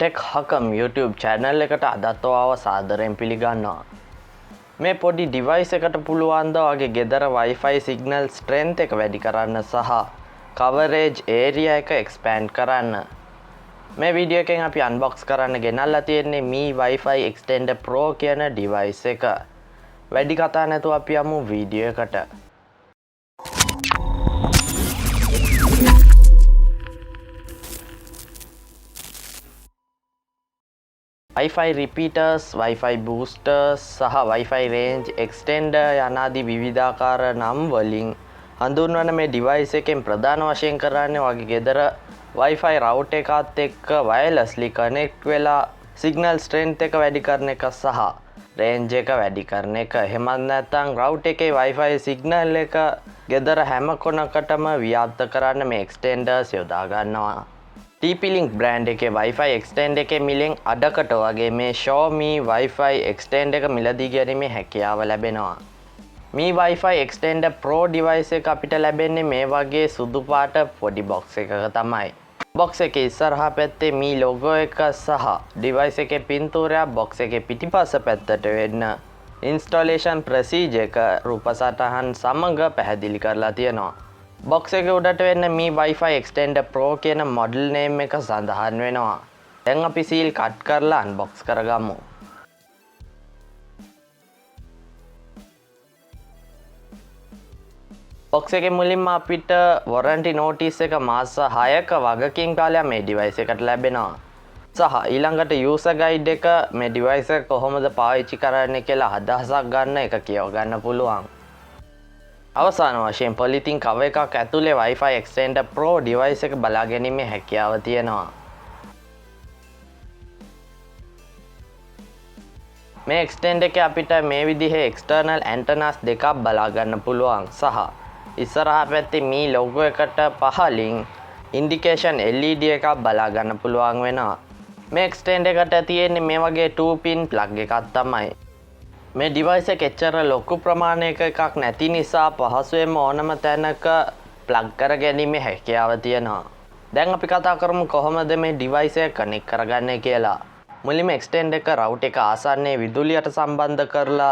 Tech හකම් YouTube channel එකට අදත් ඔයාව සාදරයෙන් පිළිගන්නවා. මේ පොඩි device එකට පුළුවන් ද ඔයාගේ ගෙදර Wi-Fi signal strength එක වැඩි කරන්න සහ coverage area එක expand කරන්න. මේ වීඩියෝ එකෙන් අපි unbox කරන්න ගෙනල්ලා තියෙන්නේ Mi Wi-Fi Extender Pro කියන device එක. වැඩි කතා නැතුව අපි යමු වීඩියෝ එකට. Wi-Fi repeaters, Wi-Fi boosters සහ Wi-Fi range extender යනාදී විවිධාකාර නම් වලින් හඳුන්වන මේ device එකෙන් ප්‍රධාන වශයෙන් කරන්නේ වගේ ගෙදර Wi-Fi router එකත් එක්ක wirelessly connect වෙලා signal strength එක වැඩි කරන එක සහ range එක වැඩි කරන එක. එහෙමත් නැත්නම් router එකේ Wi-Fi signal එක ගෙදර හැම කොනකටම ව්‍යාප්ත කරන්න මේ extenders යොදා ගන්නවා. TP-Link brand එකේ Wi-Fi extender එකේ මිලෙන් අඩකට වගේ මේ xiaomi Wi-Fi extender එක මිලදී ගැනීමේ හැකියාව ලැබෙනවා. Mi Wi-Fi extender Pro device එක අපිට ලැබෙන්නේ මේ වගේ සුදු පාට පොඩි box එකක තමයි. box එකේ ඉස්සරහා පැත්තේ Mi logo එක සහ device එකේ පින්තූරය box එකේ පිටිපස්ස පැත්තට වෙන්න installation procedure එක රූප සටහන් සමග පැහැදිලි කරලා තියෙනවා. box එක උඩට වෙන්න Mi Wi-Fi Extender Pro කියන model name එක සඳහන් වෙනවා. දැන් අපි seal cut කරලා unbox කරගමු. box එකේ මුලින්ම අපිට warranty notice එක මාස 6ක වගකීම් කාලයක් මේ device එකට ලැබෙනවා. සහ ඊළඟට user guide එක මේ device එක කොහොමද පාවිච්චි කරන්නේ කියලා අදහසක් ගන්න එක කියව ගන්න පුළුවන්. අවසාන වශයෙන් polythene cover එකක් ඇතුලේ Wi-Fi Extender Pro device එක බලා ගැනීමේ හැකියාව තියෙනවා. මේ extender එකේ අපිට මේ විදිහේ external antennas දෙකක් බලා ගන්න පුළුවන් සහ ඉස්සරහා පැත්තේ Mi logo එකට පහලින් indication LED එකක් බලා ගන්න පුළුවන් වෙනවා. මේ extender එකට තියෙන්නේ මේ වගේ 2 pin plug එකක් තමයි. මේ device එක එච්චර ලොකු ප්‍රමාණයක එකක් නැති නිසා පහසුවෙන්ම ඕනම තැනක plug කර ගැනීමේ හැකියාව තියෙනවා. දැන් අපි කතා කරමු කොහොමද මේ device එක connect කරගන්නේ කියලා. මුලින්ම extender එක router එක ආසන්නයේ විදුලියට සම්බන්ධ කරලා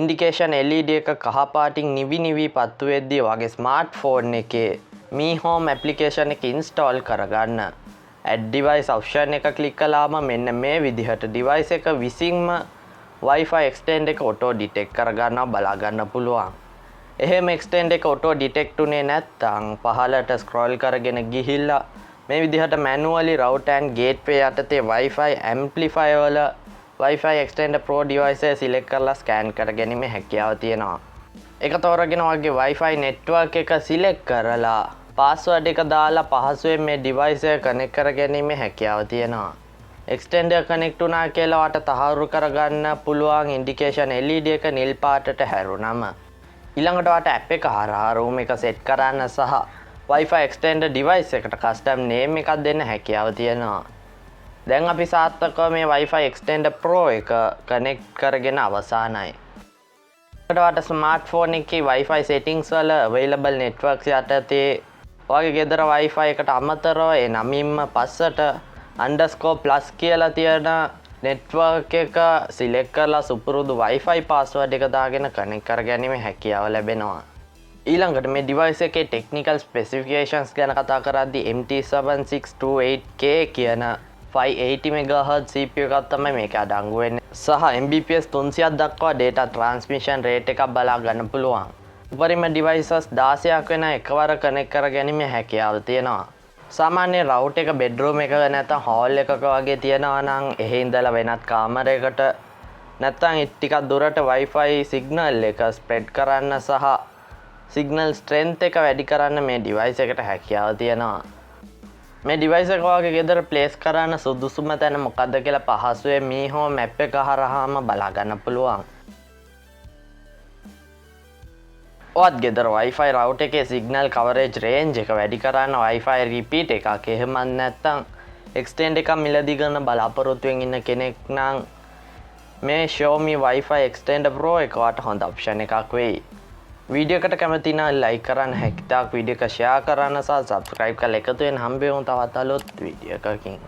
indication LED එක කහ පාටින් නිවි පත්තු වෙද්දී වගේ smartphone එකේ Mi Home application එක install කරගන්න. add device option එක click කළාම මෙන්න මේ විදිහට device එක විසින්ම Wi-Fi extender එක auto detect කරගන්නවා බලා ගන්න පුළුවන්. එහෙම extender එක auto detect උනේ නැත්නම් පහළට scroll කරගෙන ගිහිල්ලා මේ විදිහට manually router and gateway යටතේ Wi-Fi amplifier වල Wi-Fi extender Pro device එක select කරලා scan කරගැනීමේ හැකියාව තියෙනවා. ඒක තෝරගෙන වගේ Wi-Fi network එක select කරලා password එක දාලා පහසුවෙන් මේ device එක connect කරගැනීමේ හැකියාව තියෙනවා. extender connect වුණා කියලා වට තහවුරු කරගන්න පුළුවන් indication LED එක නිල් පාටට හැරුණම ඊළඟට වට app එක හරහා room එක set කරන්න සහ Wi-Fi extender device එකට custom name එකක් දෙන්න හැකියාව තියෙනවා. දැන් අපි සාර්ථකව මේ Wi-Fi extender Pro එක connect කරගෙන අවසానයි. ඊට smartphone එකේ Wi-Fi settings වල available networks යටතේ ඔයාගේ ගෙදර Wi-Fi එකට අමතරව ඒ නමින්ම පස්සට _+ කියලා තියෙන network එක select කරලා සුපුරුදු Wi-Fi password එක දාගෙන connect කරගැනීමේ හැකියාව ලැබෙනවා. ඊළඟට මේ device එකේ technical specifications ගැන කතා කරද්දී MT7628K කියන 580 MHz CPU එකක් තමයි මේක අඩංගු වෙන්නේ. සහ Mbps 300ක් දක්වා data transmission rate එකක් බලා ගන්න පුළුවන්. උපරිම devices 16ක් වෙන එකවර connect කරගැනීමේ හැකියාව තියෙනවා. සාමාන්‍ය router එක bedroom එකක නැත්නම් hall එකක වගේ තියනවා නම් එහෙ ඉඳලා වෙනත් කාමරයකට නැත්නම් ටිකක් දුරට Wi-Fi signal එක spread කරන්න සහ signal strength එක වැඩි කරන්න මේ device එකට හැකියාව තියෙනවා. මේ device එක වගේ ගෙදර place කරන්න සුදුසුම තැන මොකද්ද කියලා පහසුවෙන් Mi Home app එක හරහාම බලා ගන්න පුළුවන්. ඔයත් ගෙදර Wi-Fi router එකේ signal coverage range එක වැඩි කරන්න Wi-Fi repeat එකක් එහෙමත් නැත්නම් extend එකක් මිලදී ගන්න බලාපොරොත්තු වෙමින් ඉන්න කෙනෙක් නම් මේ xiaomi Wi-Fi Extender Pro එක වට හොඳ option එකක් වෙයි. වීඩියෝ එකට කැමති නම් like කරන්න, හැකිතාක් වීඩියෝ එක share කරන්න සහ subscribe කරලා එකතු වෙන්න හම්බෙමු තවත් අලුත් වීඩියෝ එකකින්.